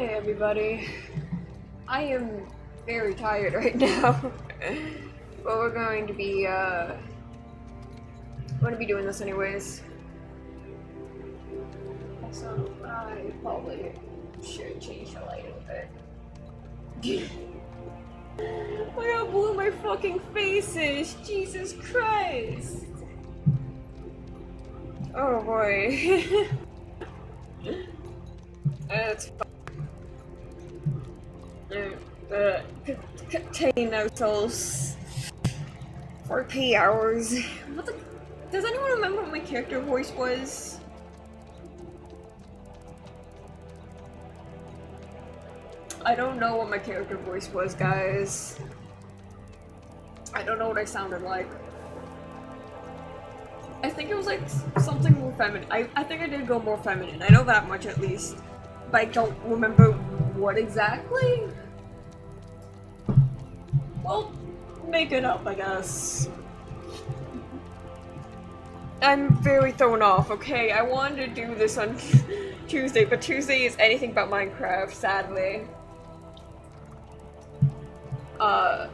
Hey everybody. I am very tired right now. But we're going to be doing this anyways. Also, I probably should change the light a bit. Look how blue my fucking face is! Jesus Christ! Oh boy. It's contain ourselves for 3 hours. What the? Does anyone remember what my character voice was? I don't know what my character voice was, guys. I don't know what I sounded like. I think it was like something more feminine. I think I did go more feminine. I know that much at least. But I don't remember what exactly. Well, make it up, I guess. I'm very thrown off, okay? I wanted to do this on Tuesday, but Tuesday is anything but Minecraft, sadly. I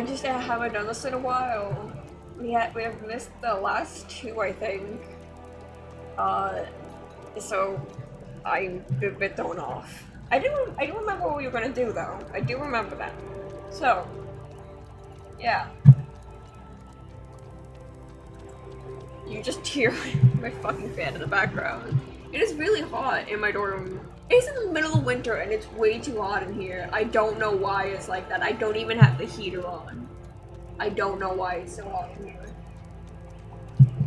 just haven't done this in a while. We have missed the last two, I think. So I'm a bit thrown off. I do remember what we were gonna do though. I do remember that. So, yeah. You just hear my fucking fan in the background. It is really hot in my dorm. It's in the middle of winter and it's way too hot in here. I don't know why it's like that. I don't even have the heater on. I don't know why it's so hot in here.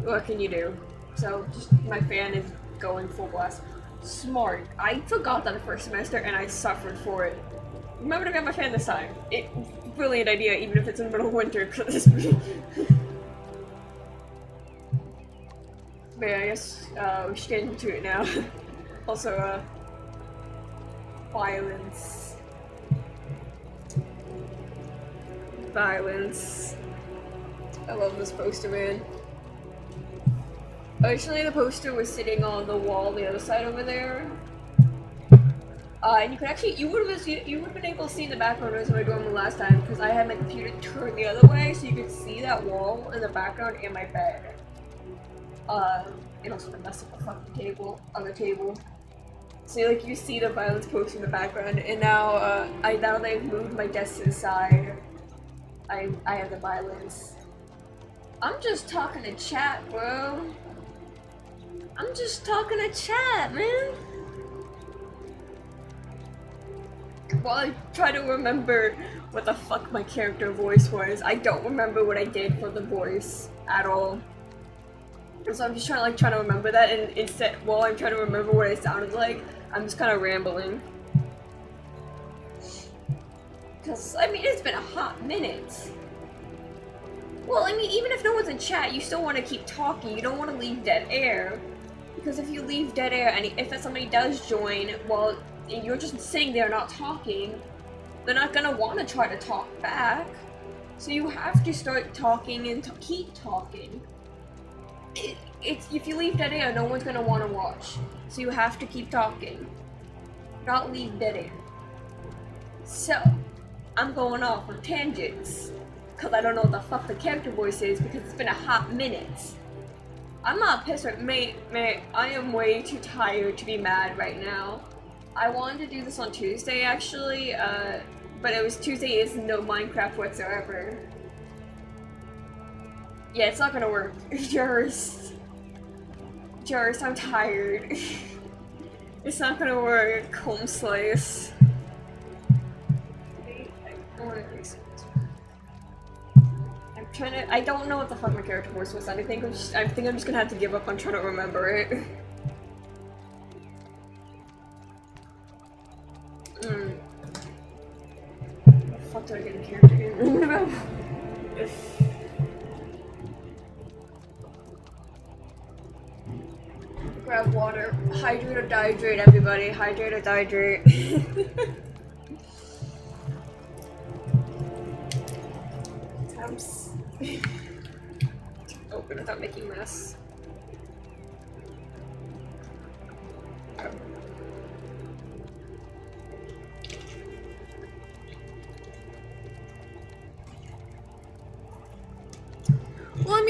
What can you do? So, just my fan is going full blast. Smart. I forgot that the first semester and I suffered for it. Remember to get my fan this time. Brilliant idea, even if it's in the middle of winter, because but yeah, I guess we should get into it now. Also, violence. Violence. I love this poster, man. Originally, the poster was sitting on the wall on the other side over there. And you could actually, you would have been able to see in the background as I doing the last time, because I had my computer turned the other way, so you could see that wall in the background in my bed. It also messed up the fucking table, on the table. So like you see the violence poster in the background, and now, now that I've moved my desk to the side, I have the violence. I'm just talking to chat, bro. I'm just talking to chat, man. While I try to remember what the fuck my character voice was, I don't remember what I did for the voice at all. So I'm just trying to remember that, and instead, while I'm trying to remember what I sounded like, I'm just kind of rambling. Cause, I mean, it's been a hot minute. Well, I mean, even if no one's in chat, you still want to keep talking. You don't want to leave dead air. Because if you leave dead air, and if somebody does join, well, you're just sitting there not talking, they're not gonna want to try to talk back. So you have to start talking and keep talking. If you leave dead air, no one's gonna want to watch. So you have to keep talking, not leave dead air. So, I'm going off on tangents, because I don't know what the fuck the character voice is, because it's been a hot minute. I'm not pissed right, mate, I am way too tired to be mad right now. I wanted to do this on Tuesday, actually, but it was Tuesday is no Minecraft whatsoever. Yeah, it's not gonna work. Jurist, I'm tired. It's not gonna work. Home slice. I don't know what the fuck my character voice was. I think I'm just gonna have to give up on trying to remember it. What the fuck do I get in character again? Grab water. Hydrate or dihydrate, everybody. Hydrate or dihydrate. Temps. Open without making mess.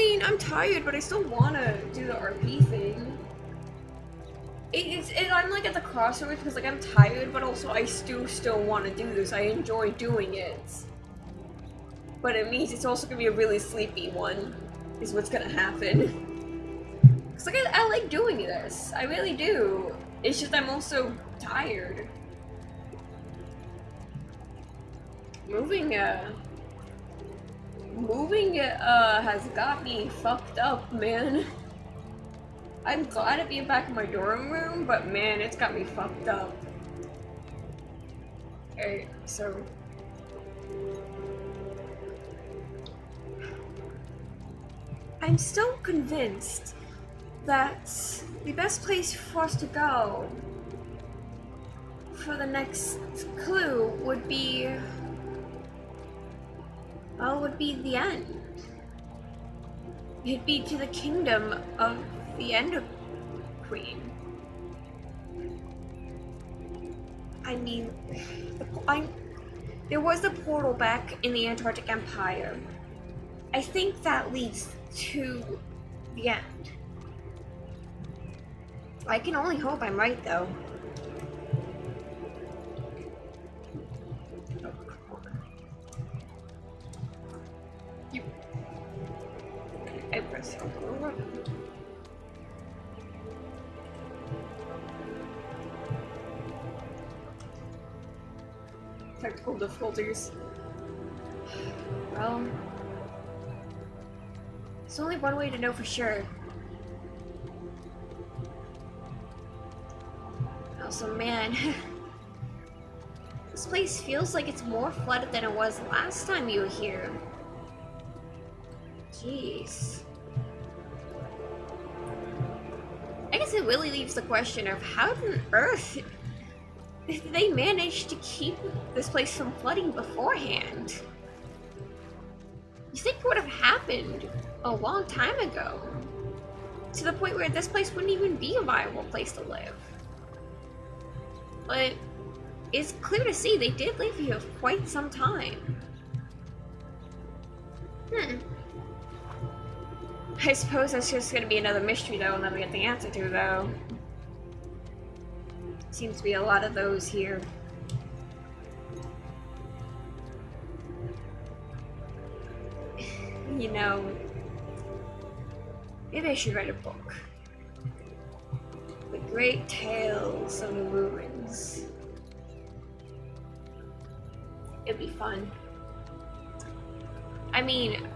mean, I'm tired, but I still wanna do the RP thing. I'm like at the crossroads because like I'm tired, but also I still want to do this. I enjoy doing it. But it means it's also gonna be a really sleepy one, is what's gonna happen. Cause like I like doing this, I really do. It's just I'm also tired. Moving has got me fucked up, man. I'm glad to be back in my dorm room, but man, it's got me fucked up. Okay, so... I'm still convinced that the best place for us to go for the next clue would be... well, would be the end. It'd be to the kingdom of the Ender Queen. I mean, there was a portal back in the Antarctic Empire. I think that leads to the end. I can only hope I'm right, though. I press over. Technical difficulties. Well, there's only one way to know for sure. Also, man, this place feels like it's more flooded than it was last time you were here. Jeez. I guess it really leaves the question of how on earth did they manage to keep this place from flooding beforehand? You think it would have happened a long time ago, to the point where this place wouldn't even be a viable place to live. But it's clear to see they did live here for quite some time. I suppose that's just gonna be another mystery that we'll never get the answer to, though. Seems to be a lot of those here. You know, maybe I should write a book. The Great Tales of the Ruins. It'd be fun. I mean,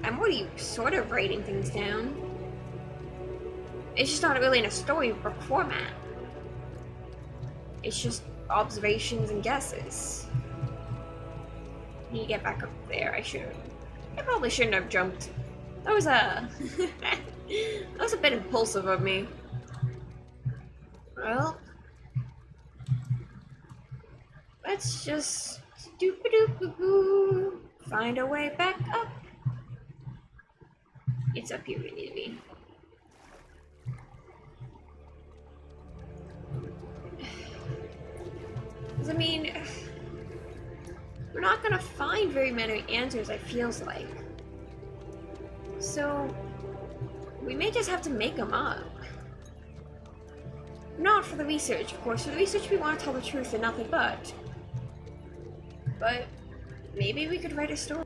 I'm already sort of writing things down. It's just not really in a storybook format. It's just observations and guesses. Need to get back up there. I probably shouldn't have jumped. That was that was a bit impulsive of me. Well, let's just doop-a-doop-a-boo, find a way back up. It's up here we need to be. I mean, we're not gonna find very many answers, it feels like. So, we may just have to make them up. Not for the research, of course. For the research, we want to tell the truth and nothing but. But maybe we could write a story.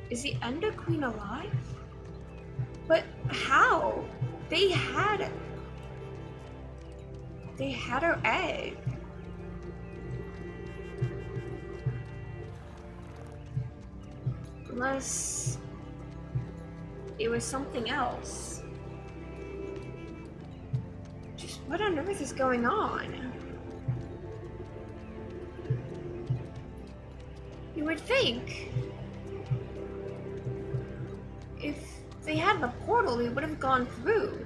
Is the Ender Queen alive? But how? They had her egg. Unless it was something else. Just what on earth is going on? You would think if they had the portal, they would have gone through.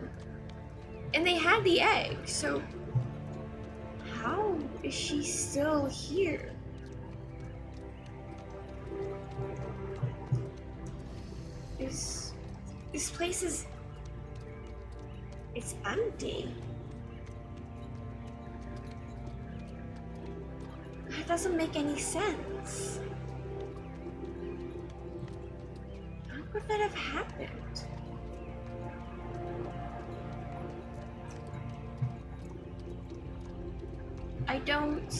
And they had the egg, so how is she still here? This place is... it's empty. doesn't make any sense. How could that have happened? I don't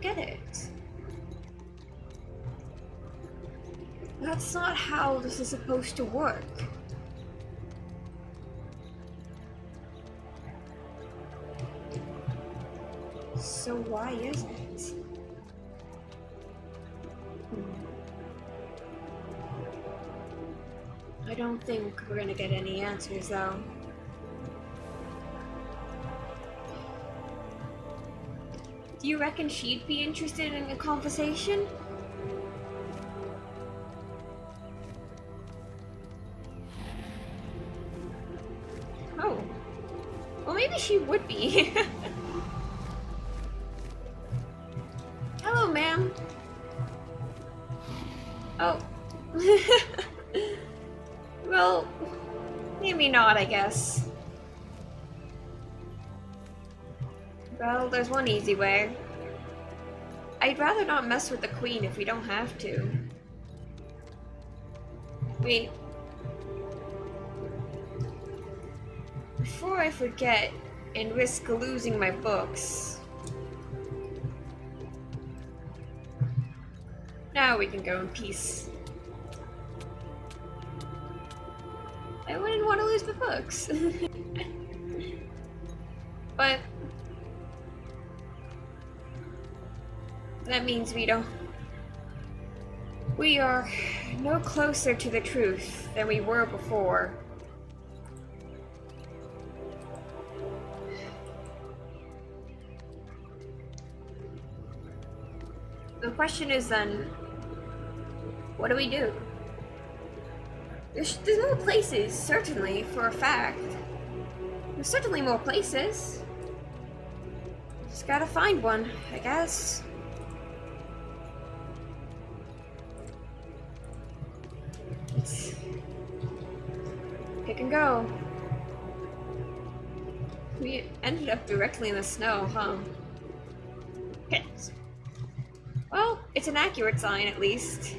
get it. That's not how this is supposed to work. So why is it? I don't think we're gonna get any answers though. Do you reckon she'd be interested in a conversation? Oh. Well, maybe she would be. Hello, ma'am. Oh. Well, maybe not, I guess. Well, there's one easy way. I'd rather not mess with the queen if we don't have to. Wait. Before I forget and risk losing my books. Now we can go in peace. I wouldn't want to lose my books. But that means we are no closer to the truth than we were before. The question is then, what do we do? There's more places, certainly, for a fact. There's certainly more places. Just gotta find one, I guess. Let's pick and go. We ended up directly in the snow, huh? Hit. Well, it's an accurate sign, at least.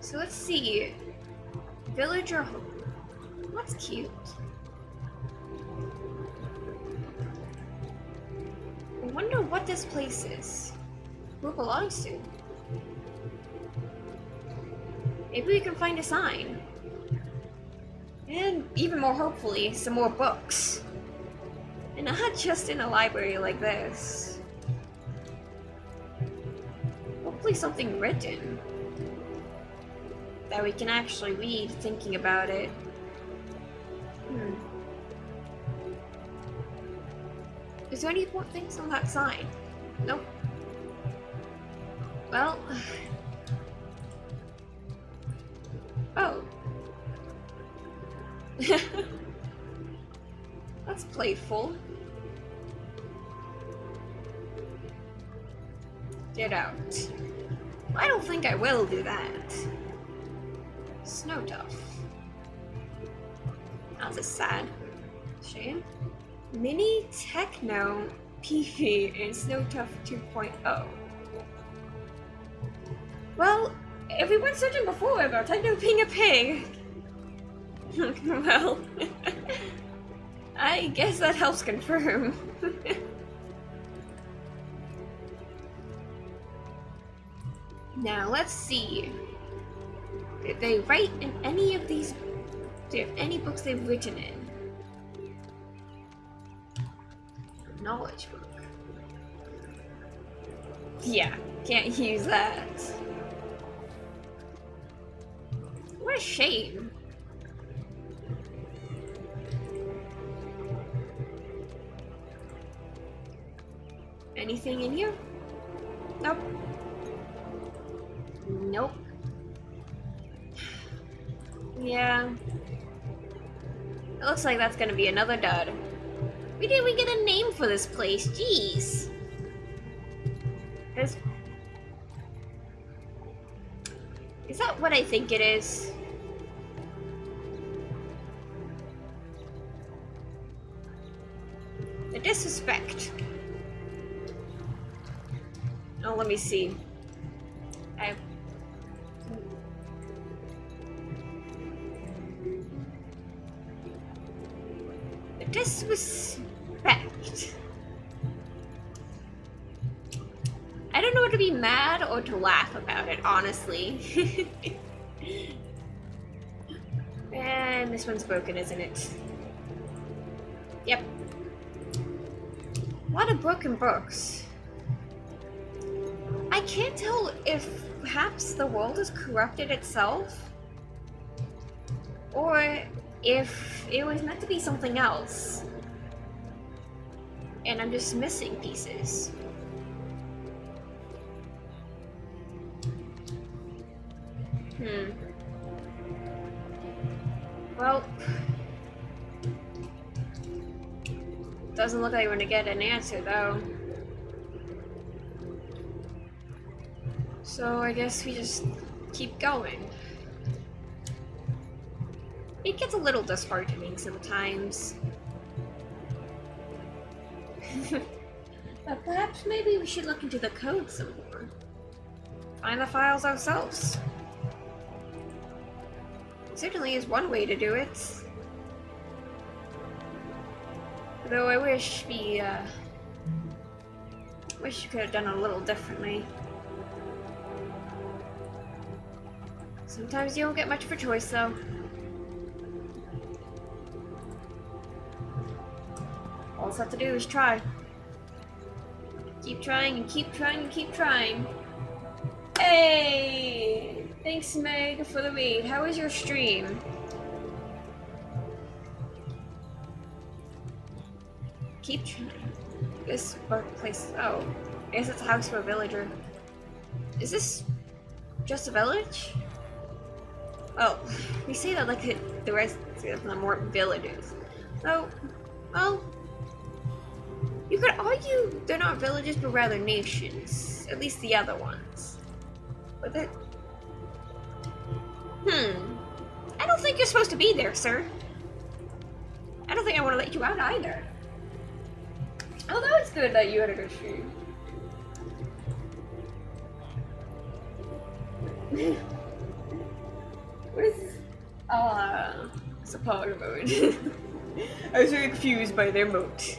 So let's see. Villager home. That's cute. I wonder what this place is. Who it belongs to. Maybe we can find a sign. And even more hopefully, some more books. And not just in a library like this. Hopefully something written that we can actually read thinking about it. Is there any more things on that sign? Nope. Well... Oh. That's playful. Get out. I don't think I will do that. Snow Tough. That's a sad shame. Mini Techno PV and Snow Tough 2.0. Well, if we went searching before about Techno being a pig, well, I guess that helps confirm. Now, let's see. Did they write in any of these? Do you have any books they've written in? Knowledge book. Yeah, can't use that. What a shame. Anything in here? Nope. Nope. Yeah. It looks like that's gonna be another dud. We didn't even get a name for this place, jeez. Is that what I think it is? The disrespect. Oh, let me see. The disrespect. I don't know whether to be mad or to laugh about it, honestly. And this one's broken, isn't it? Yep. A lot of broken books. I can't tell if perhaps the world has corrupted itself, or if it was meant to be something else, and I'm just missing pieces. Well, doesn't look like we're gonna get an answer though. So I guess we just keep going. It gets a little disheartening sometimes. But perhaps maybe we should look into the code some more. Find the files ourselves. Certainly is one way to do it. Though I wish we could have done it a little differently. Sometimes you don't get much of a choice though. All you have to do is try. Keep trying and keep trying and keep trying. Hey! Thanks, Meg, for the read. How was your stream? Keep trying. This workplace. Oh, I guess it's a house for a villager. Is this just a village? Oh, we say that like the rest of them weren't villages. Oh, well, you could argue they're not villages, but rather nations. At least the other ones. But that. I don't think you're supposed to be there, sir. I don't think I want to let you out either. Oh, that was good that you had a good stream. What is this? It's a power mode. I was very confused by their moat.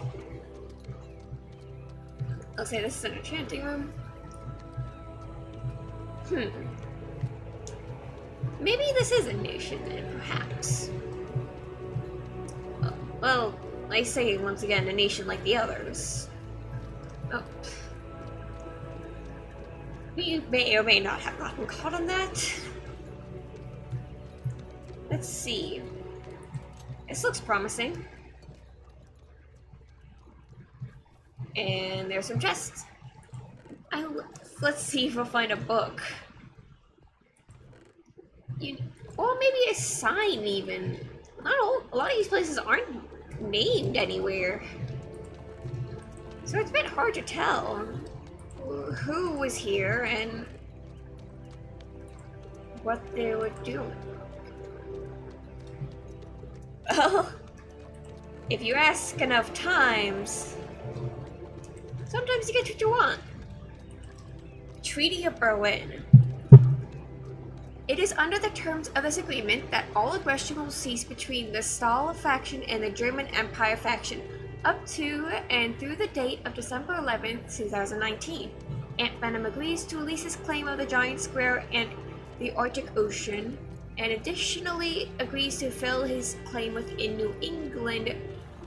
I'll say this is an enchanting room. Maybe this is a nation then, perhaps. Well, I say once again, a nation like the others. Oh. We may or may not have gotten caught on that. Let's see. This looks promising. And there's some chests. Let's see if we'll find a book. Or maybe a sign even. A lot of these places aren't named anywhere. So it's a bit hard to tell who was here and what they were doing. Well, if you ask enough times, sometimes you get what you want. Treaty of Berlin. It is under the terms of this agreement that all aggression will cease between the Stahl faction and the German Empire faction up to and through the date of December 11th, 2019. Aunt Venom agrees to release his claim of the Giant Square and the Arctic Ocean, and additionally agrees to fill his claim within New England.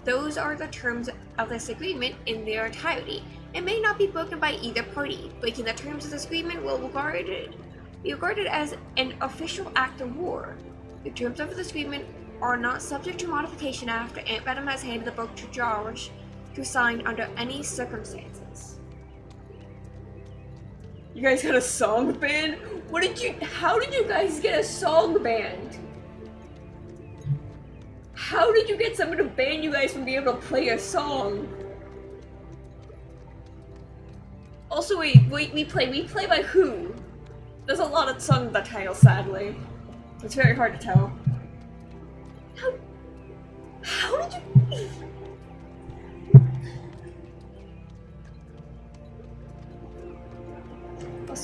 Those are the terms of this agreement in their entirety, and may not be broken by either party. Breaking the terms of this agreement will be regarded as an official act of war. The terms of this agreement are not subject to modification after Aunt Venom has handed the book to Josh to sign under any circumstances. You guys got a song band? How did you guys get a song band? How did you get someone to ban you guys from being able to play a song? Also, we play by who? There's a lot of songs that title, sadly. It's very hard to tell. How did you...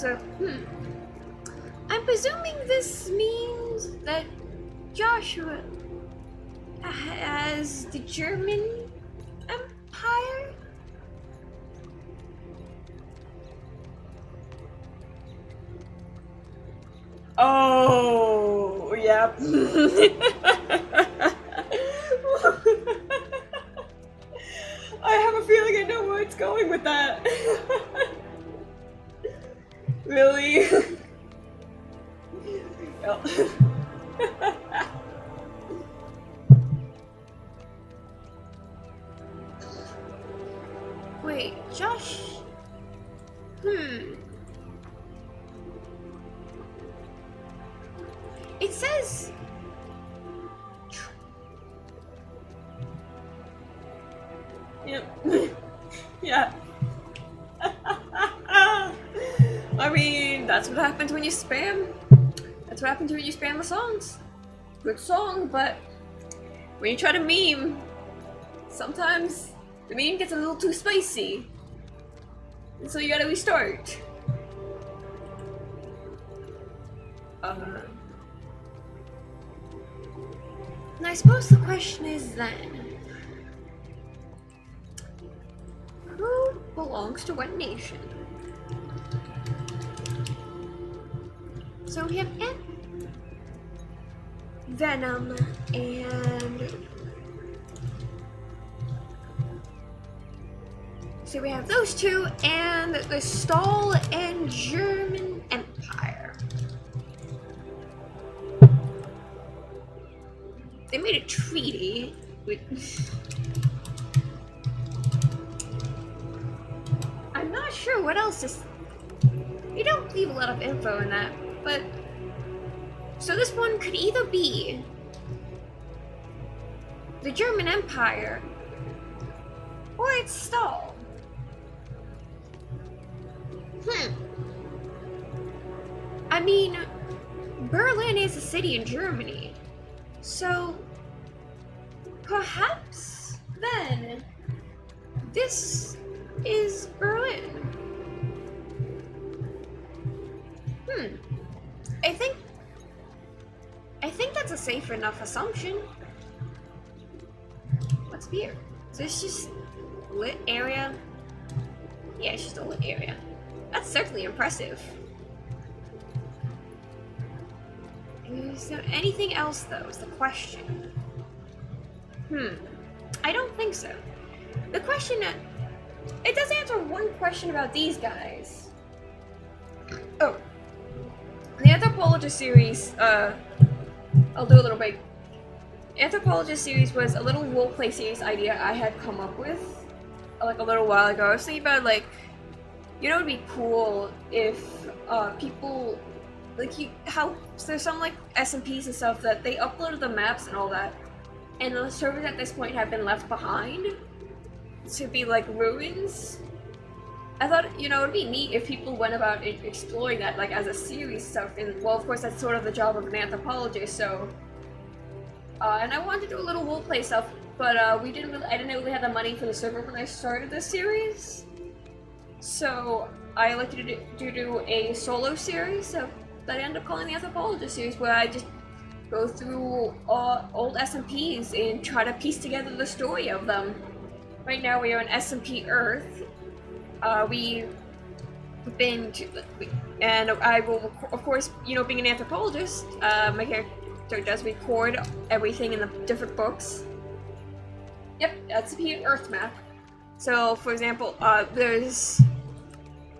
So, I'm presuming this means that Joshua has the German Empire? Oh, yeah. I have a feeling I know where it's going with that. Really? Wait, Josh? It says... Yep. Yeah. I mean, that's what happens when you spam. That's what happens when you spam the songs. Good song, but when you try to meme, sometimes the meme gets a little too spicy. And so you gotta restart. And I suppose the question is then, who belongs to what nation? So we have Venom and... So we have those two and the Stahl and German Empire. They made a treaty with... I'm not sure what else is... You don't leave a lot of info in that, but... So this one could either be the German Empire or it's Stahl. I mean, Berlin is a city in Germany, so perhaps then this is Berlin. I think that's a safe enough assumption. What's here? So it's just lit area? Yeah, it's just a lit area. That's certainly impressive. Is there anything else though, is the question. I don't think so. The question, it does answer one question about these guys. Oh. The Anthropologist series, I'll do a little break. Anthropologist series was a little roleplay series idea I had come up with, like a little while ago. I was thinking about, like, you know, it'd be cool if people, like, how there's some like SMPs and stuff that they uploaded the maps and all that, and the servers at this point have been left behind to be like ruins. I thought, you know, it'd be neat if people went about exploring that, like, as a series stuff. And well, of course, that's sort of the job of an anthropologist. So, and I wanted to do a little roleplay stuff, but I didn't really have the money for the server when I started this series. So I elected to do a solo series that I ended up calling the Anthropologist series, where I just go through old SMPs and try to piece together the story of them. Right now we are on SMP Earth. We've been to, and I will, of course, you know, being an anthropologist, my character does record everything in the different books. Yep, that's the Earth map. So, for example, there's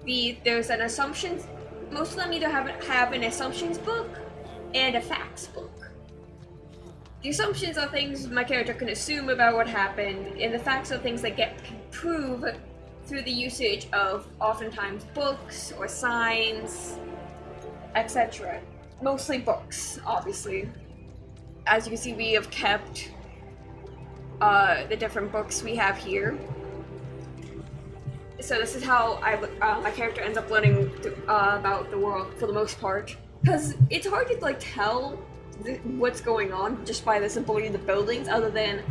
an assumptions. Most of them either have an assumptions book and a facts book. The assumptions are things my character can assume about what happened, and the facts are things that can prove through the usage of oftentimes books or signs, etc. Mostly books, obviously. As you can see, we have kept the different books we have here. So this is how my character ends up learning about the world for the most part, because it's hard to like tell what's going on just by the simplicity of the buildings, other than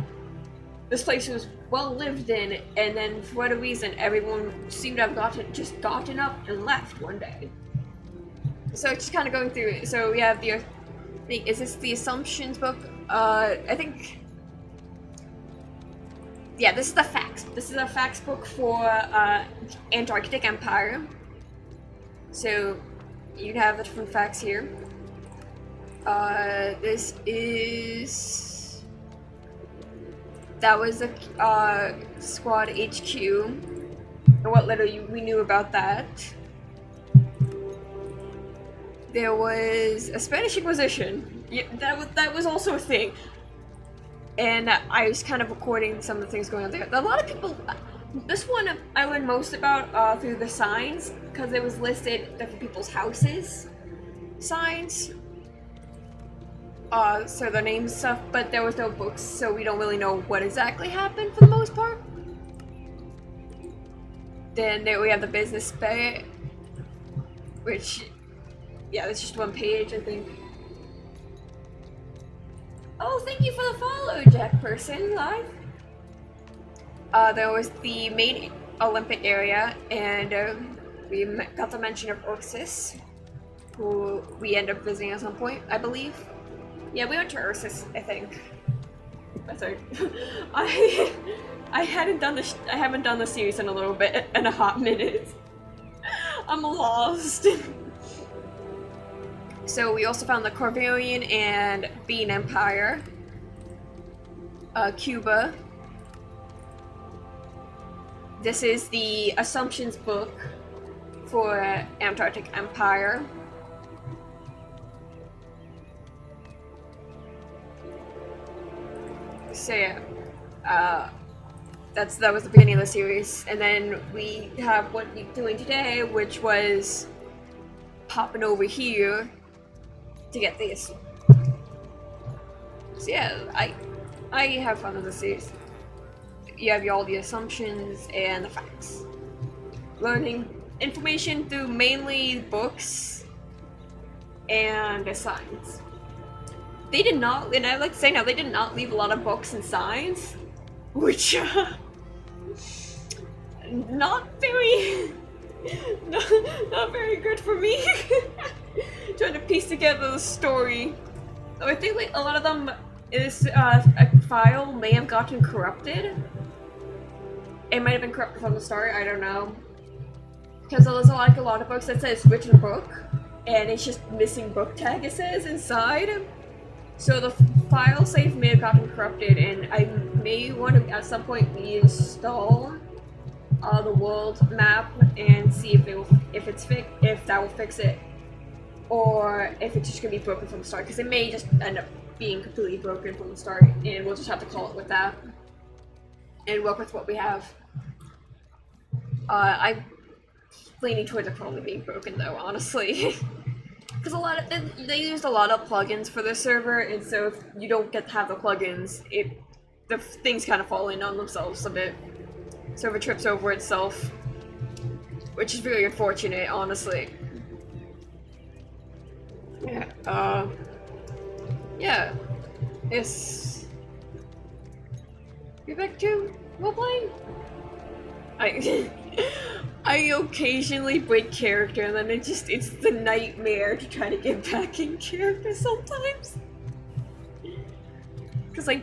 this place was well lived in, and then for whatever reason everyone seemed to have gotten up and left one day. So just kind of going through it. So we have the thing. Is this the Assumptions book? I think. Yeah, this is the facts. This is a facts book for Antarctic Empire. So you have the different facts here. This is. That was the Squad HQ. And what little we knew about that. There was a Spanish Inquisition. Yeah, that was also a thing. And I was kind of recording some of the things going on there. A lot of people. This one I learned most about through the signs, because it was listed different people's houses, signs. So their names and stuff, but there was no books, so we don't really know what exactly happened for the most part. Then there we have the business bay, which, yeah, that's just one page, I think. Oh, thank you for the follow, Jack Person Live. There was the main Olympic area, and we got the mention of Ursus, who we end up visiting at some point, I believe. Yeah, we went to Ursus, I think. That's right. I haven't done the series in a little bit, in a hot minute. I'm lost. So we also found the Corvarian and Bean Empire, Cuba. This is the Assumptions book for Antarctic Empire. So yeah, that was the beginning of the series, and then we have what we're doing today, which was popping over here to get this. So yeah, I have fun with the series. You have all the assumptions and the facts. Learning information through mainly books and the signs. They did not, and I like to say now, they did not leave a lot of books and signs, which not very good for me. Trying to piece together the story. I think like a lot of them is a file may have gotten corrupted. It might have been corrupted from the start. I don't know, because there's like a lot of books that says written book, and it's just missing book tag. It says inside. So the file save may have gotten corrupted, and I may want to at some point reinstall the world map and see if that will fix it, or if it's just gonna be broken from the start. Because it may just end up being completely broken from the start, and we'll just have to call it with that and work with what we have. I'm leaning towards it probably being broken though, honestly. Because they used a lot of plugins for this server, and so if you don't get to have the plugins, the things kind of fall in on themselves a bit. Server trips over itself, which is very unfortunate, honestly. Yeah. Yeah. Yes. You're back to role-playing? I occasionally break character, and then it's the nightmare to try to get back in character sometimes. Cause I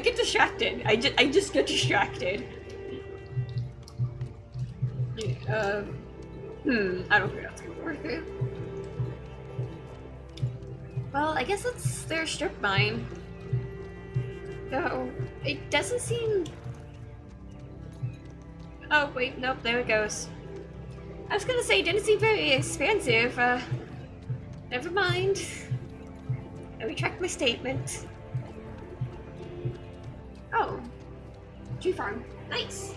get distracted. I just get distracted. I don't think that's gonna work. Well, I guess it's their strip mine. Though it doesn't seem. Oh, wait, nope, there it goes. I was gonna say, it didn't seem very expensive. Never mind. I retract my statement. Oh. Tree farm. Nice.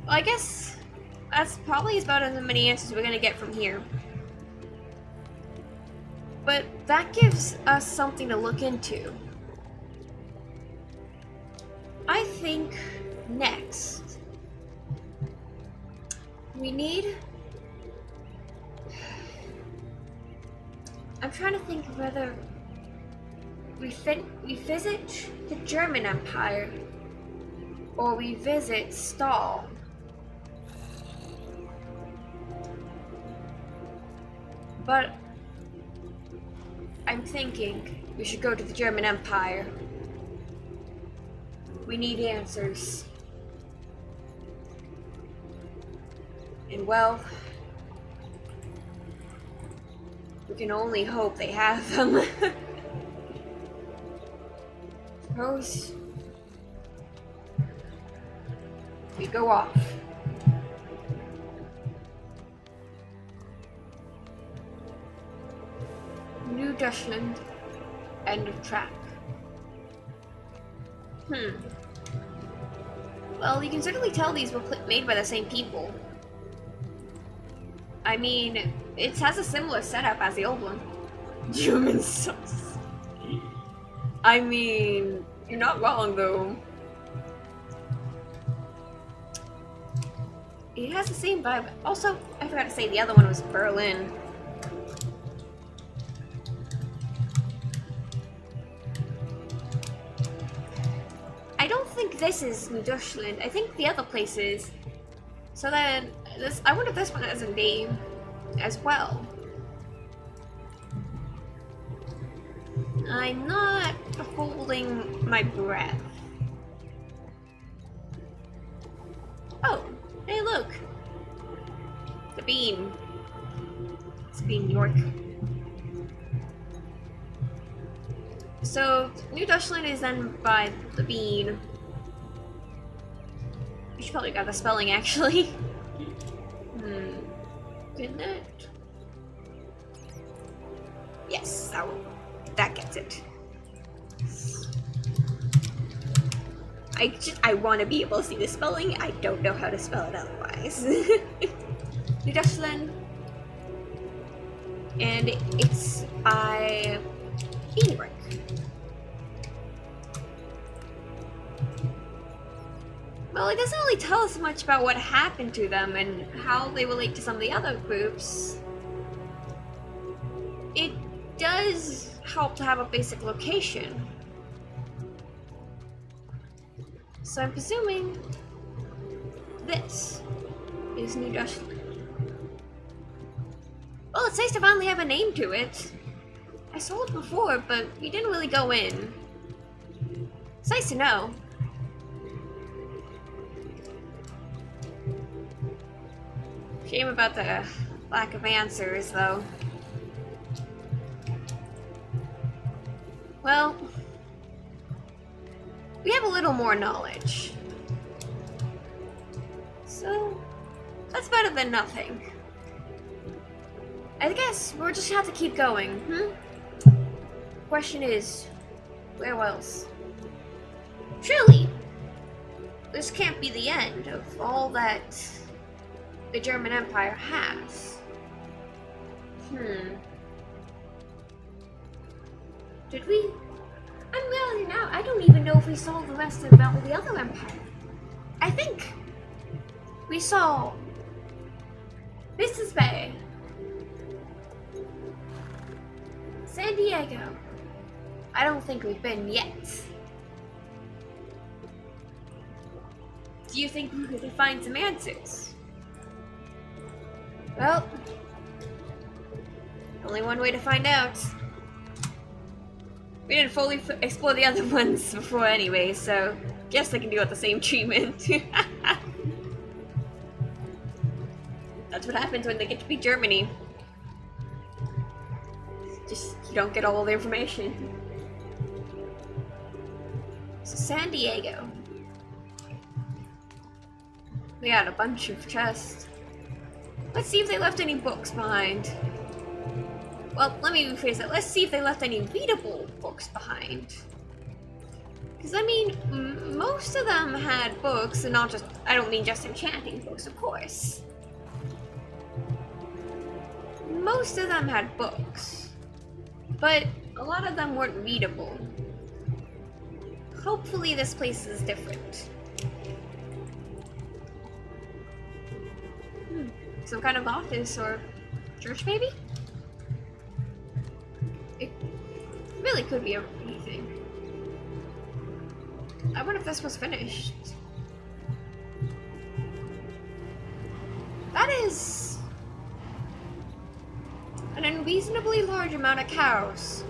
Well, I guess that's probably about as many answers we're gonna get from here. But that gives us something to look into. I think next we need. I'm trying to think of whether we visit the German Empire or we visit Stahl. But I'm thinking we should go to the German Empire. We need answers. And well, we can only hope they have them. Suppose we go off. New Deutschland, end of track. Well, you can certainly tell these were made by the same people. I mean, it has a similar setup as the old one. Human sauce. I mean, you're not wrong though. It has the same vibe. Also, I forgot to say the other one was Berlin. I don't think this is New Deutschland. I think the other place is. So then, I wonder if this one has a name as well. I'm not holding my breath. Oh, hey look! The bean. It's Bean York. So, New Deutschland is then by the bean. You should probably got the spelling actually. Didn't it? Yes, that gets it. I want to be able to see the spelling. I don't know how to spell it otherwise. New Deutschland. And it's by Bean York. Well, it doesn't really tell us much about what happened to them and how they relate to some of the other groups. It does help to have a basic location. So I'm presuming this is New Deutschland. Well, it's nice to finally have a name to it. I saw it before, but we didn't really go in. It's nice to know. Shame about the lack of answers, though. Well, we have a little more knowledge. So, that's better than nothing. I guess we'll just have to keep going, Question is, where else? Surely, this can't be the end of all that the German Empire has. Did we? I'm realizing now, I don't even know if we saw the rest about the other empire. I think we saw Mrs. Bay, San Diego. I don't think we've been yet. Do you think we could find some answers? Well, only one way to find out. We didn't fully explore the other ones before anyway, so guess they can do it the same treatment. That's what happens when they get to be Germany. Just, you don't get all the information. So San Diego. We got a bunch of chests. Let's see if they left any books behind. Well, let me rephrase that. Let's see if they left any readable books behind. Because, I mean, most of them had books, and not just, I don't mean just enchanting books, of course. Most of them had books. But a lot of them weren't readable. Hopefully this place is different. Some kind of office or church, maybe? It really could be anything. I wonder if this was finished. That is an an unreasonably large amount of cows.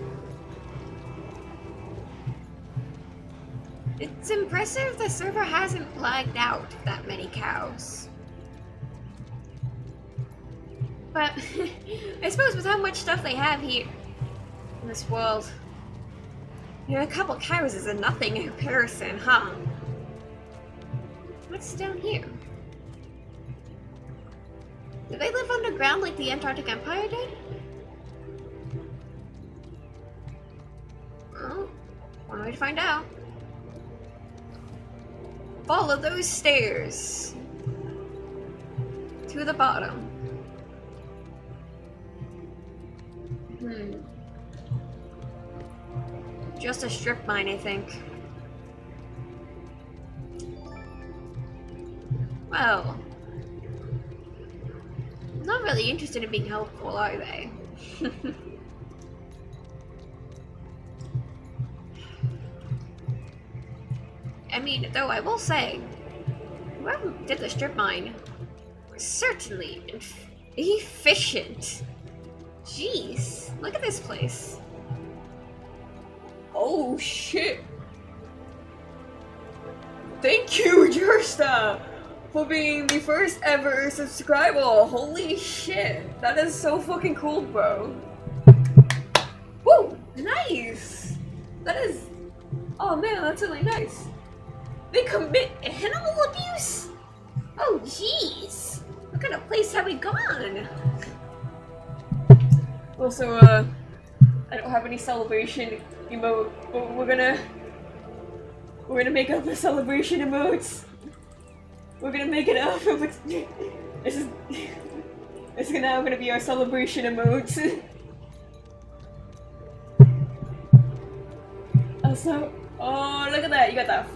It's impressive the server hasn't lagged out that many cows. But I suppose with how much stuff they have here in this world, you know, a couple cows is a nothing in comparison, huh? What's down here? Did they live underground like the Antarctic Empire did? Well, one way to find out. Follow those stairs to the bottom. Just a strip mine, I think. Well, not really interested in being helpful, are they? I mean, though I will say, whoever did the strip mine was certainly efficient. Jeez, look at this place. Oh shit! Thank you, Jersta, for being the first ever subscriber. Holy shit, that is so fucking cool, bro. Woo! Nice! That is... Oh man, that's really nice. They commit animal abuse? Oh jeez! What kind of place have we gone? Also, I don't have any celebration emote, but we're gonna make up the celebration emotes. We're gonna make it up. This is now gonna be our celebration emotes. Also, oh look at that! You got that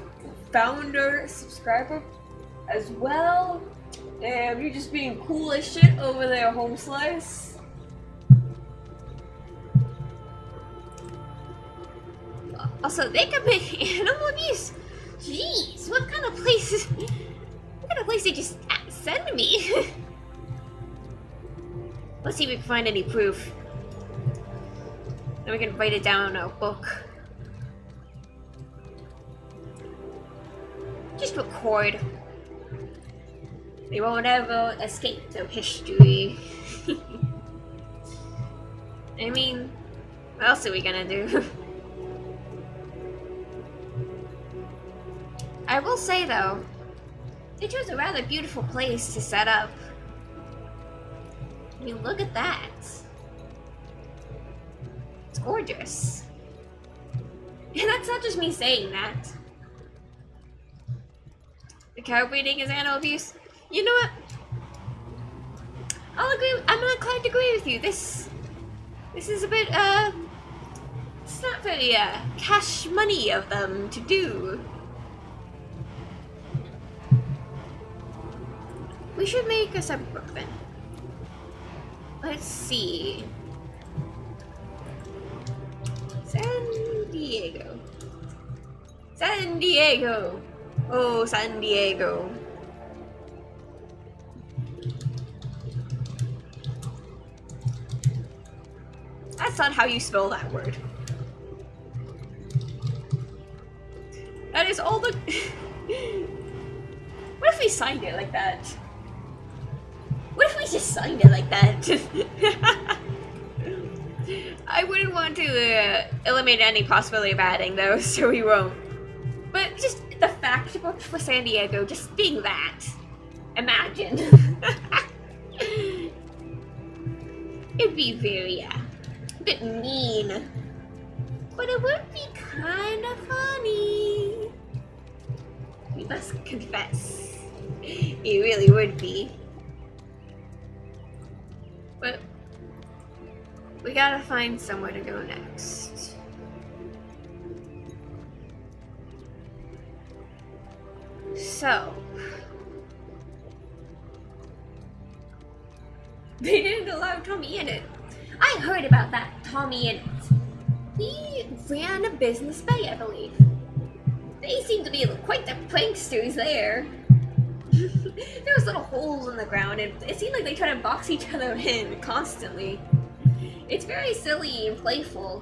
founder subscriber as well. Damn, you're just being cool as shit over there, Home Slice. Also, they commit animal abuse? Jeez, what kind of place they just send me? Let's see if we can find any proof. Then we can write it down in a book. Just record. They won't ever escape the history. I mean, what else are we gonna do? I will say though, they chose a rather beautiful place to set up. I mean, look at that. It's gorgeous. And that's not just me saying that. The cow breeding is animal abuse. You know what? I'll agree. I'm inclined to agree with you. This is a bit it's not very cash money of them to do. We should make a separate book then. Let's see. San Diego. San Diego. Oh, San Diego. That's not how you spell that word. That is all the... What if we signed it like that? What if we just signed it like that? I wouldn't want to eliminate any possibility of adding those, so we won't. But just the fact book for San Diego, just being that. Imagine. It'd be very, a bit mean. But it would be kind of funny. We must confess. It really would be. But we gotta find somewhere to go next. So they didn't allow Tommy in it. I heard about that Tommy in it. He ran a business bay, I believe. They seem to be quite the pranksters there. There was little holes in the ground, and it seemed like they tried to box each other in constantly. It's very silly and playful.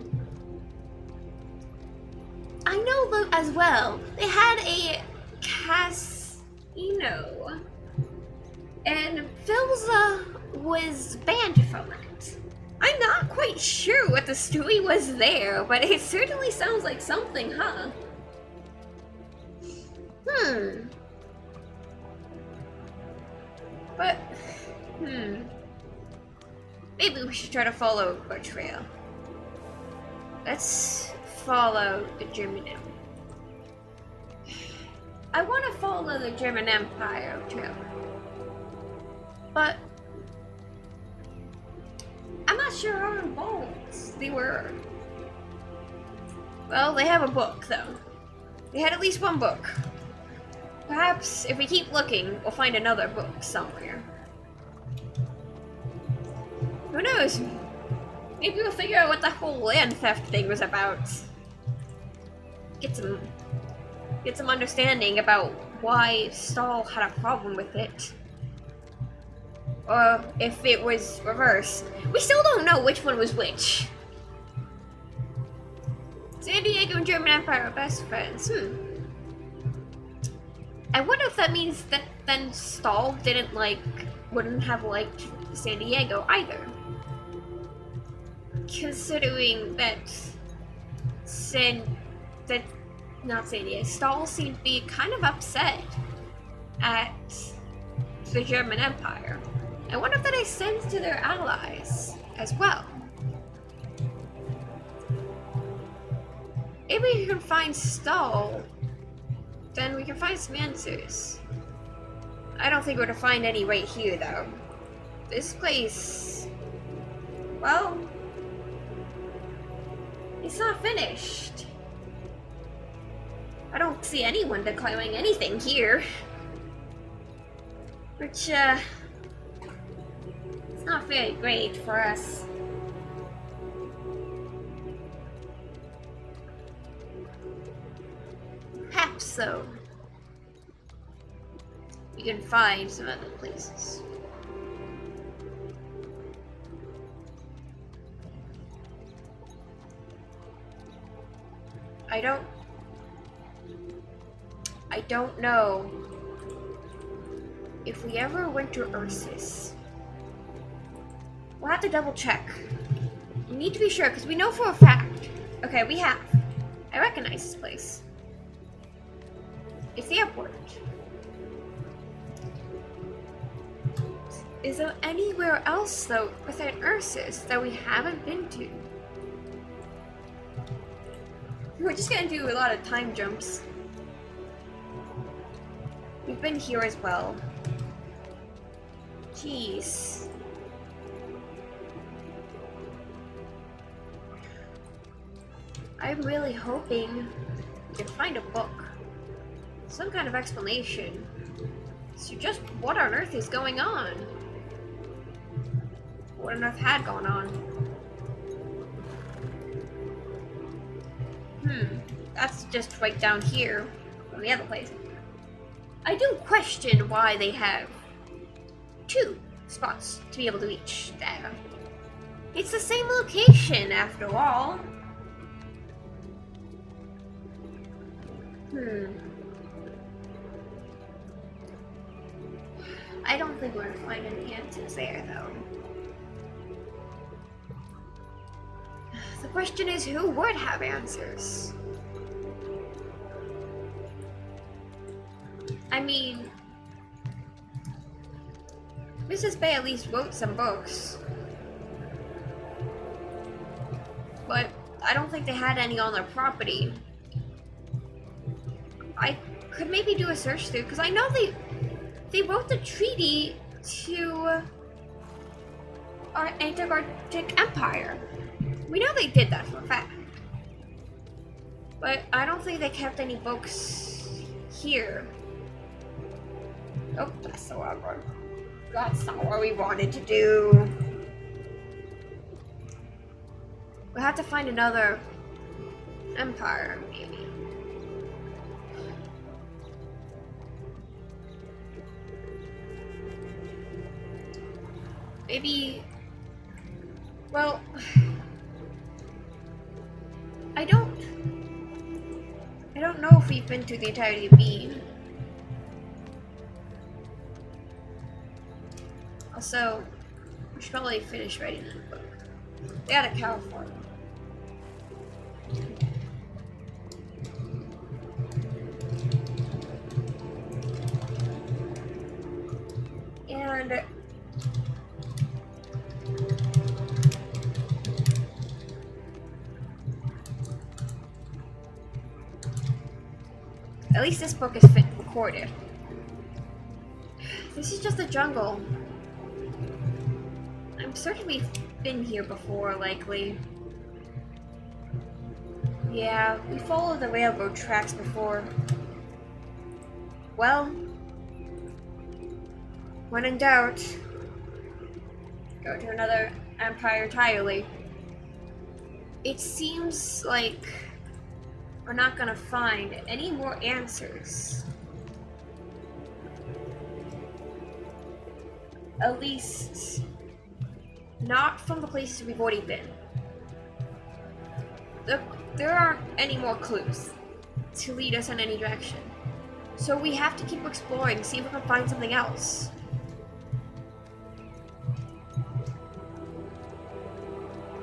I know them as well. They had a casino, and Filza was banned from it. I'm not quite sure what the story was there, but it certainly sounds like something, huh? But, maybe we should try to follow our trail. Let's follow the German Empire. I want to follow the German Empire trail. But I'm not sure how involved they were. Well, they have a book, though. They had at least one book. Perhaps if we keep looking, we'll find another book somewhere. Who knows? Maybe we'll figure out what the whole land theft thing was about. Get some understanding about why Stahl had a problem with it. Or if it was reversed. We still don't know which one was which. San Diego and German Empire are best friends. I wonder if that means that then Stahl wouldn't have liked San Diego either. Considering that Stahl seemed to be kind of upset at the German Empire. I wonder if that extends to their allies as well. If we can find Stahl, then we can find some answers. I don't think we're gonna find any right here, though. This place, well, it's not finished. I don't see anyone declaring anything here. Which, it's not very great for us. Perhaps so. We can find some other places. I don't know if we ever went to Ursus. We'll have to double check. We need to be sure, because we know for a fact. Okay, we have. I recognize this place. It's the airport. Is there anywhere else, though, within Ursus that we haven't been to? We're just gonna do a lot of time jumps. We've been here as well. Jeez. I'm really hoping we can find a book. Some kind of explanation. So just what on earth is going on? What on earth had gone on? That's just right down here from the other place. I do question why they have 2 spots to be able to reach there. It's the same location after all. I don't think we're gonna find any answers there, though. The question is, who would have answers? I mean, Mrs. Bay at least wrote some books. But I don't think they had any on their property. I could maybe do a search through, because I know they wrote the treaty to our Antarctic Empire. We know they did that for a fact. But I don't think they kept any books here. Oh, that's not what we wanted to do. We'll have to find another empire, maybe. Well, I don't know if we've been through the entirety of Bean. Also, we should probably finish writing that book. They had a cow farm. And at least this book is recorded. This is just a jungle. I'm certain we've been here before, likely. Yeah, we followed the railroad tracks before. Well, when in doubt, go to another empire entirely. It seems like we're not gonna find any more answers. At least, not from the places we've already been. There aren't any more clues to lead us in any direction. So we have to keep exploring, see if we can find something else.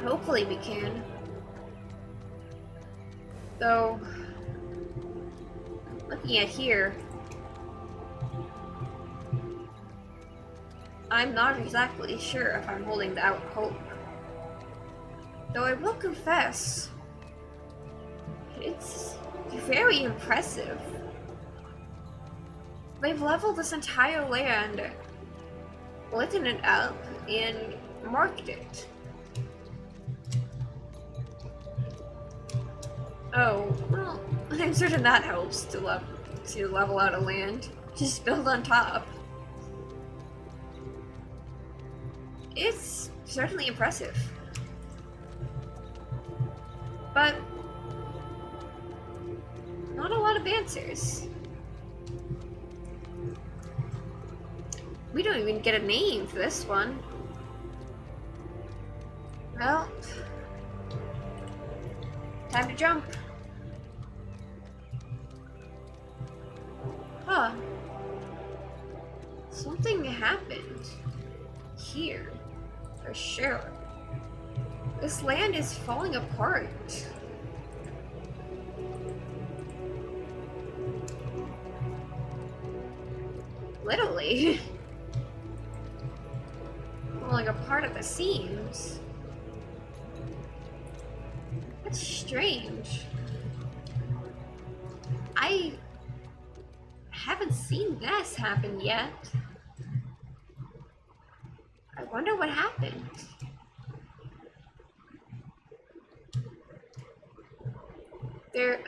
Hopefully we can. Though, looking at here, I'm not exactly sure if I'm holding out hope. Though I will confess, it's very impressive. They've leveled this entire land, written it up, and marked it. Oh, well, I'm certain that helps to level out a land. Just build on top. It's certainly impressive. But not a lot of answers. We don't even get a name for this one. Well, time to jump. Huh. Something happened here, for sure. This land is falling apart. Literally. Falling apart at the seams. That's strange. I haven't seen this happen yet. I wonder what happened. There...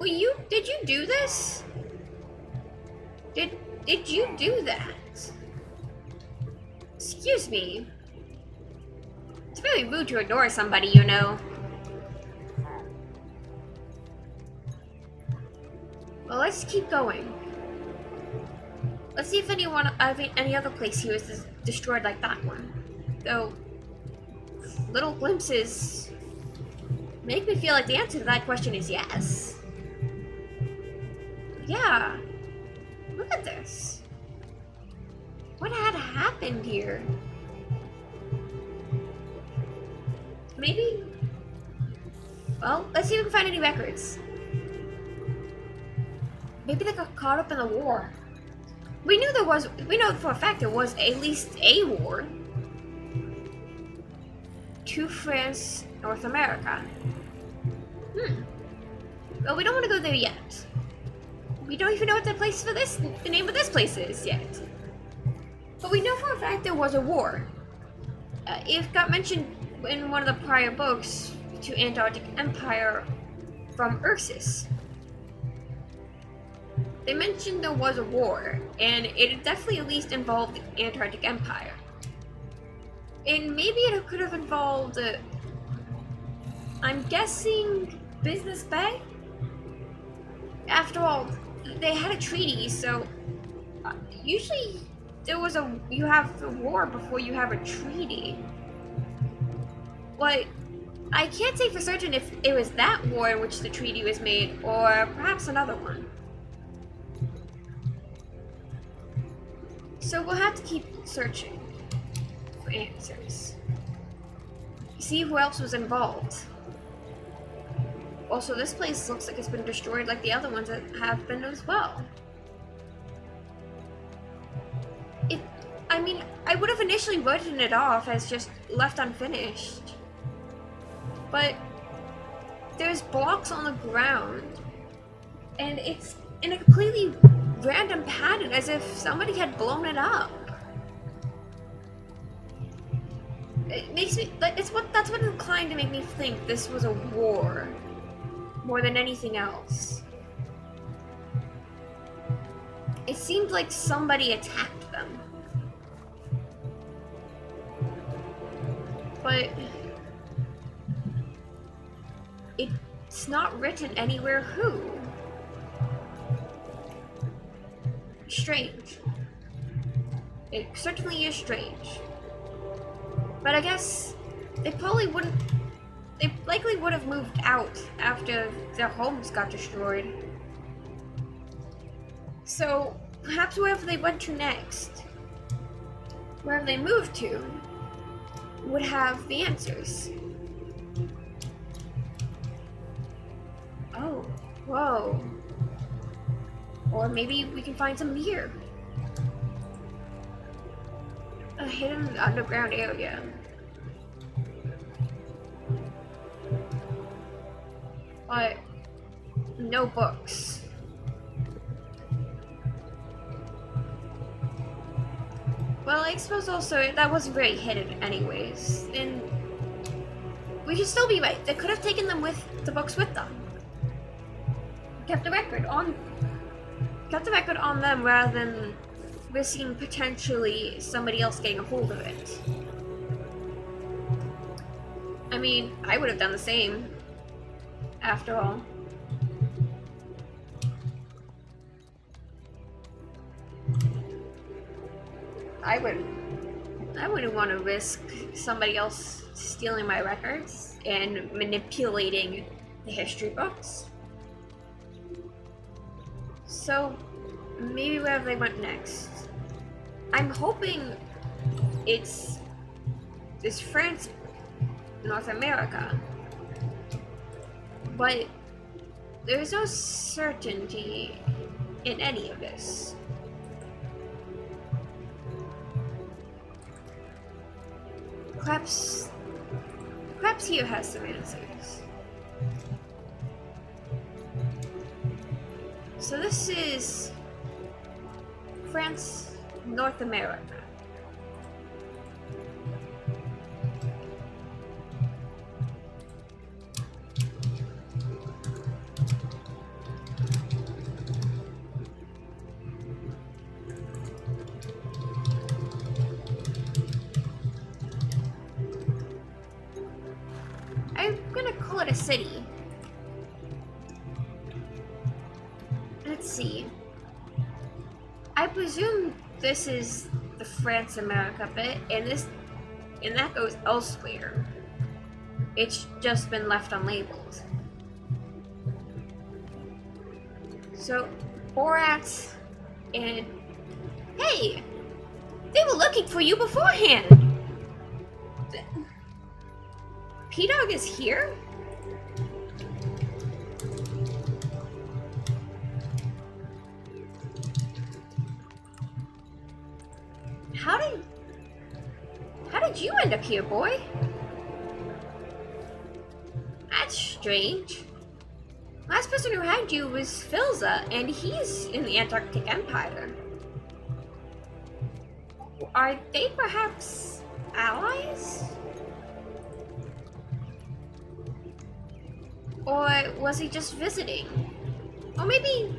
Well, did you do this? Did you do that? Excuse me. It's very rude to ignore somebody, you know. Well, let's keep going. Let's see if any other place here is destroyed like that one. Though, little glimpses make me feel like the answer to that question is yes. Yeah. Look at this. What had happened here? Maybe... Well, let's see if we can find any records. Maybe they got caught up in the war. We know for a fact there was at least a war. To France, North America. Well, we don't want to go there yet. We don't even know what the name of this place is yet. But we know for a fact there was a war. It got mentioned in one of the prior books to Antarctic Empire from Ursus. They mentioned there was a war, and it definitely at least involved the Antarctic Empire. And maybe it could have involved, I'm guessing, Business Bay? After all, they had a treaty, so usually you have the war before you have a treaty. But I can't say for certain if it was that war in which the treaty was made, or perhaps another one. So we'll have to keep searching for answers. See who else was involved. Also, this place looks like it's been destroyed like the other ones that have been as well. I mean, I would have initially written it off as just left unfinished. But there's blocks on the ground, and it's in a completely random pattern, as if somebody had blown it up. It makes me like that's what inclined to make me think this was a war more than anything else. It seemed like somebody attacked them. But it's not written anywhere who. Strange. It certainly is strange. But I guess they likely would have moved out after their homes got destroyed. So perhaps wherever they went to next, wherever they moved to, would have the answers. Oh, whoa. Or maybe we can find some here. A hidden underground area. But no books. Well, I suppose also that wasn't very hidden anyways. And we should still be right. They could have taken them with the books with them. Kept the record on them rather than risking potentially somebody else getting a hold of it. I mean, I would have done the same, after all. I wouldn't want to risk somebody else stealing my records and manipulating the history books. So, maybe wherever they went next. I'm hoping it's France, North America. But there's no certainty in any of this. Perhaps here has some answers. So this is France, North America. I'm gonna call it a city. Let's see. I presume this is the France-America bit, and that goes elsewhere. It's just been left unlabeled. So, Borat and... Hey! They were looking for you beforehand! P-Dog is here? How did you end up here, boy? That's strange. Last person who had you was Filza, and he's in the Antarctic Empire. Are they perhaps allies? Or was he just visiting? Or maybe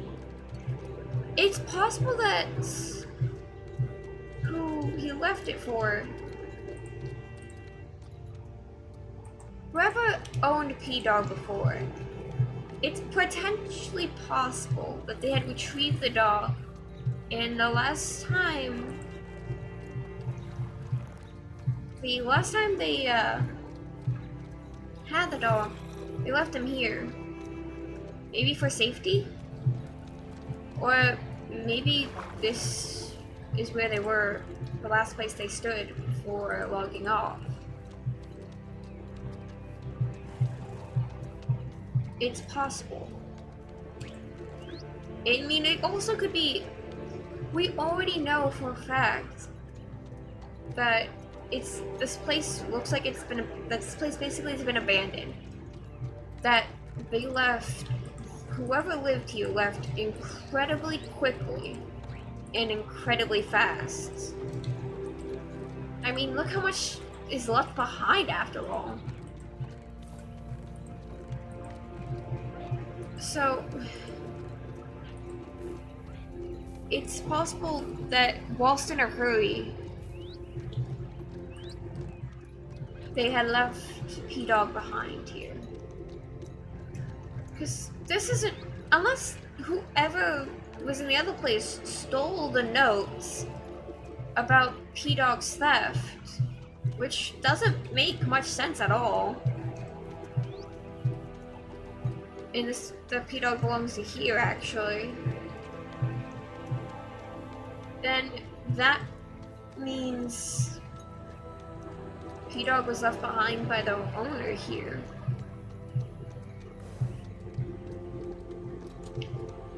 it's possible that who he left it for, whoever owned P-Dog before, it's potentially possible that they had retrieved the dog, and the last time The last time they had the dog, they left him here. Maybe for safety? Or maybe this is where they were, the last place they stood before logging off. It's possible. I mean, it also could be, we already know for a fact that this place looks like this place basically has been abandoned. That they left, whoever lived here left incredibly quickly and incredibly fast. I mean, look how much is left behind after all. So, it's possible that whilst in a hurry, they had left P-Dog behind here. Because this isn't, unless whoever was in the other place stole the notes about P-Dog's theft, which doesn't make much sense at all. And the P-Dog belongs to here, actually. Then that means P-Dog was left behind by the owner here.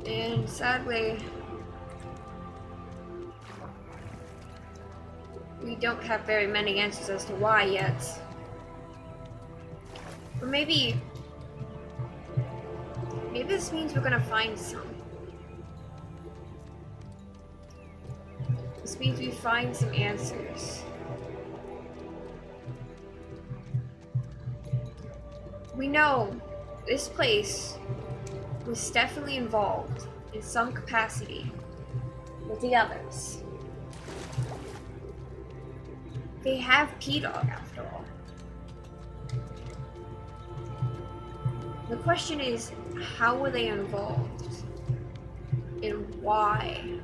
And sadly, we don't have very many answers as to why yet. Or maybe this means we're gonna find some. This means we find some answers. We know this place was definitely involved in some capacity with the others. They have P-Dog after all. The question is, how were they involved? And why?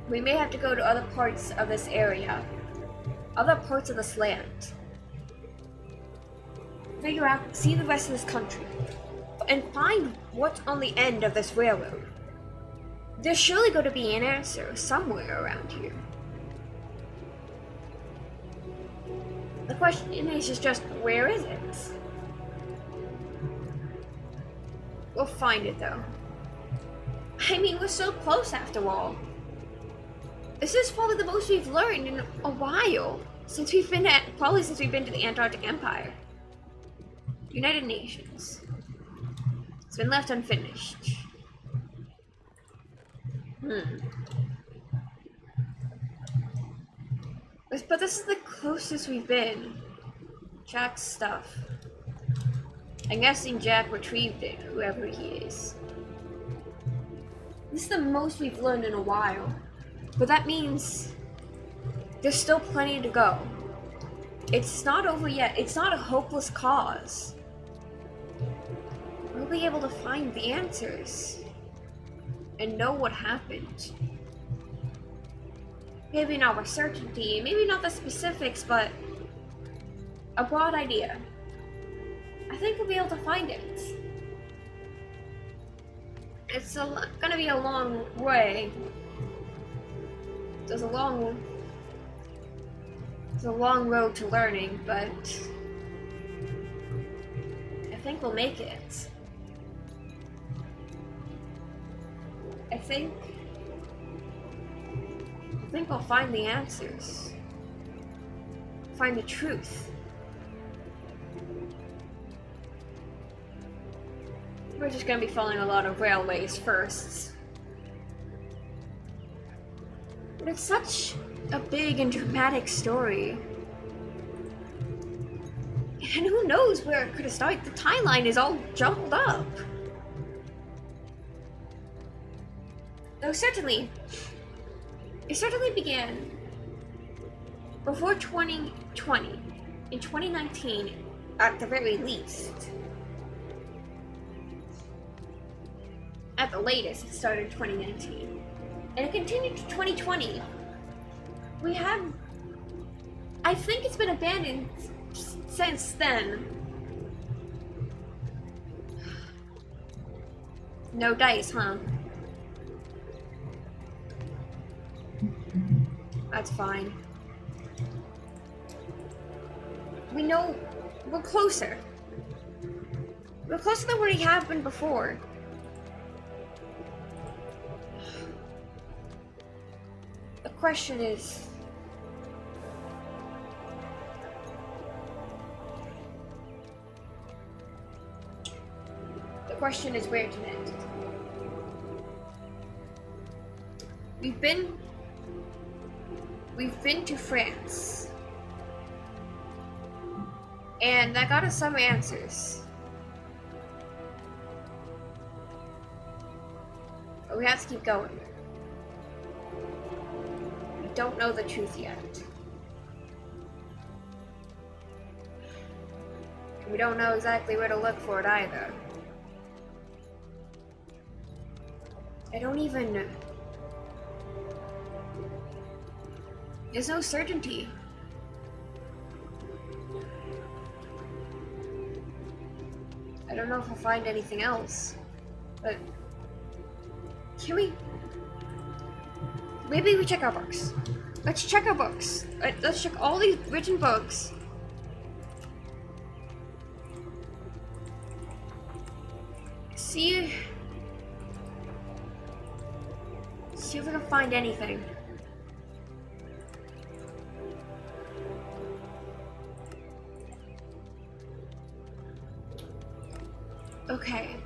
We may have to go to other parts of this area, other parts of this land. Figure out, see the rest of this country, and find what's on the end of this railroad. There's surely going to be an answer somewhere around here. The question is just, where is it? We'll find it though. I mean, we're so close after all. This is probably the most we've learned in a while, since we've been to the Antarctic Empire. United Nations. It's been left unfinished. But this is the closest we've been. Jack's stuff. I'm guessing Jack retrieved it, whoever he is. This is the most we've learned in a while. But that means there's still plenty to go. It's not over yet. It's not a hopeless cause. We'll be able to find the answers and know what happened. Maybe not with certainty, maybe not the specifics, but a broad idea. I think we'll be able to find it. It's gonna be a long way. There's a long road to learning, but I think we'll make it. I think we'll find the answers. Find the truth. We're just gonna be following a lot of railways first. But it's such a big and dramatic story. And who knows where it could have started? The timeline is all jumbled up. Though certainly, it certainly began before 2020, in 2019 at the very least. At the latest, it started in 2019. And it continued to 2020. We have... I think it's been abandoned since then. No dice, huh? That's fine. We know we're closer. We're closer than we have been before. The question is... The question is where to next. We've been to France. And that got us some answers. But we have to keep going. We don't know the truth yet. We don't know exactly where to look for it either. I don't even know. There's no certainty. I don't know if I'll find anything else, but can we? Maybe we check our books. Let's check our books. Let's check all these written books. See if we can find anything. Okay.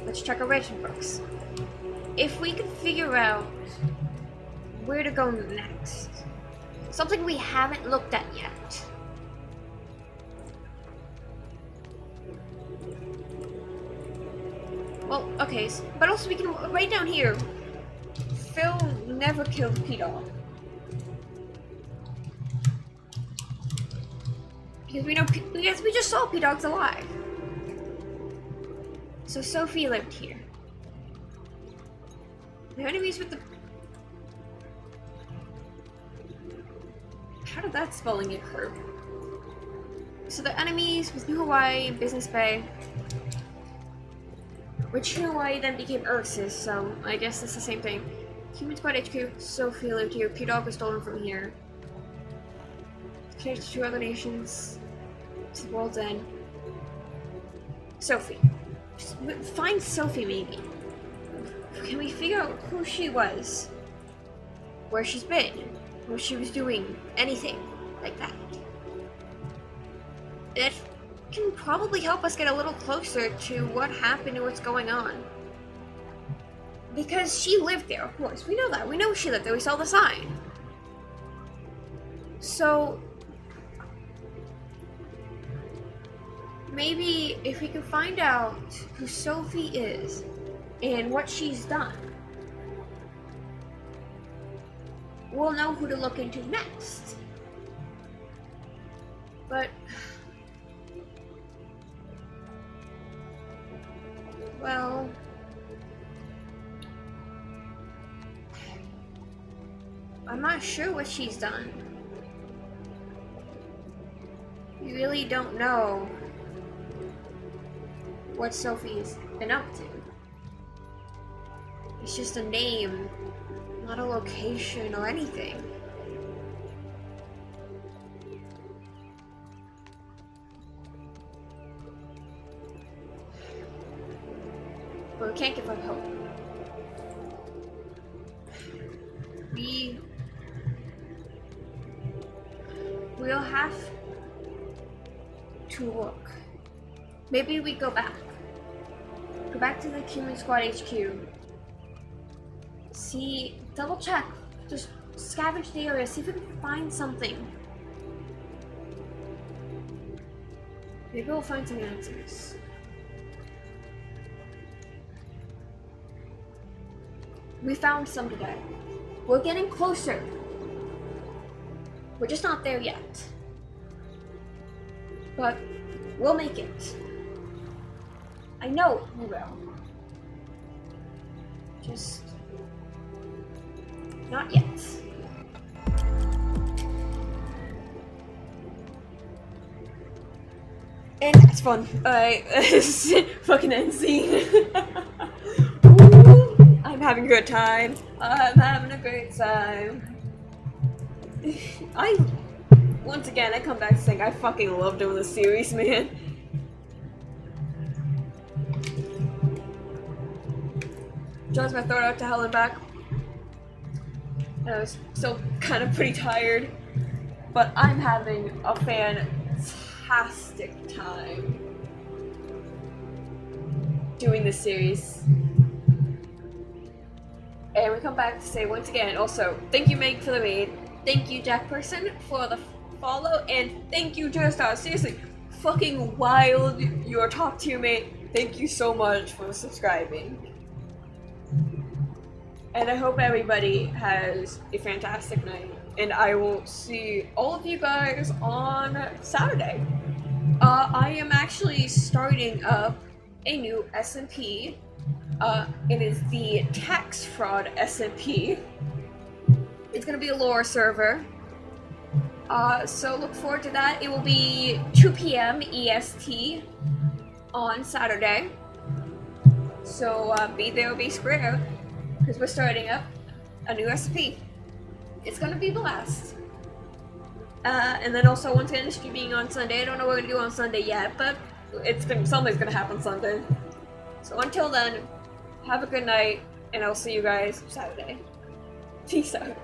Let's check our written books. If we can figure out where to go next, something we haven't looked at yet. Well, okay, but also we can, right down here, Phil never killed P-Dog. Because we just saw P-Dog's alive. So Sophie lived here. The enemies with the... How did that spelling occur? So the enemies with New Hawaii and Business Bay, which New Hawaii then became Ursus, so I guess it's the same thing. Human Squad HQ, Sophie lived here, P-Dog was stolen from here. Connected to other nations, to the world's end. Sophie. Just find Sophie, maybe. Can we figure out who she was? Where she's been? What she was doing? Anything like that. That can probably help us get a little closer to what happened and what's going on. Because she lived there, of course. We know that. We know she lived there. We saw the sign. So... maybe if we can find out who Sophie is and what she's done, we'll know who to look into next. But... well... I'm not sure what she's done. We really don't know what Sophie's been up to. It's just a name, not a location or anything. But we can't give up hope. We'll have to look. Maybe we go back. Go back to the Human Squad HQ. See, double check. Just scavenge the area, see if we can find something. Maybe we'll find some answers. We found some today. We're getting closer. We're just not there yet. But we'll make it. I know you will. Just not yet. And that's fun. Alright, fucking end scene. I'm having a good time. I'm having a great time. Once again, I come back saying I fucking love doing this series, man. Draws my throat out to hell and back. And I was still kind of pretty tired. But I'm having a fantastic time doing this series. And we come back to say once again, also, thank you Meg for the raid, thank you Jack Person for the follow, and thank you Joestar, seriously, fucking wild, your top tier mate, thank you so much for subscribing. And I hope everybody has a fantastic night, and I will see all of you guys on Saturday. I am actually starting up a new SMP. It is the tax fraud SMP. It's gonna be a lore server. So look forward to that. It will be 2 p.m. EST on Saturday. So be there or be square, because we're starting up a new SMP. It's gonna be blast. And then also once again streaming on Sunday. I don't know what we're gonna do on Sunday yet, but something's gonna happen Sunday. So until then, have a good night, and I'll see you guys Saturday. Peace out.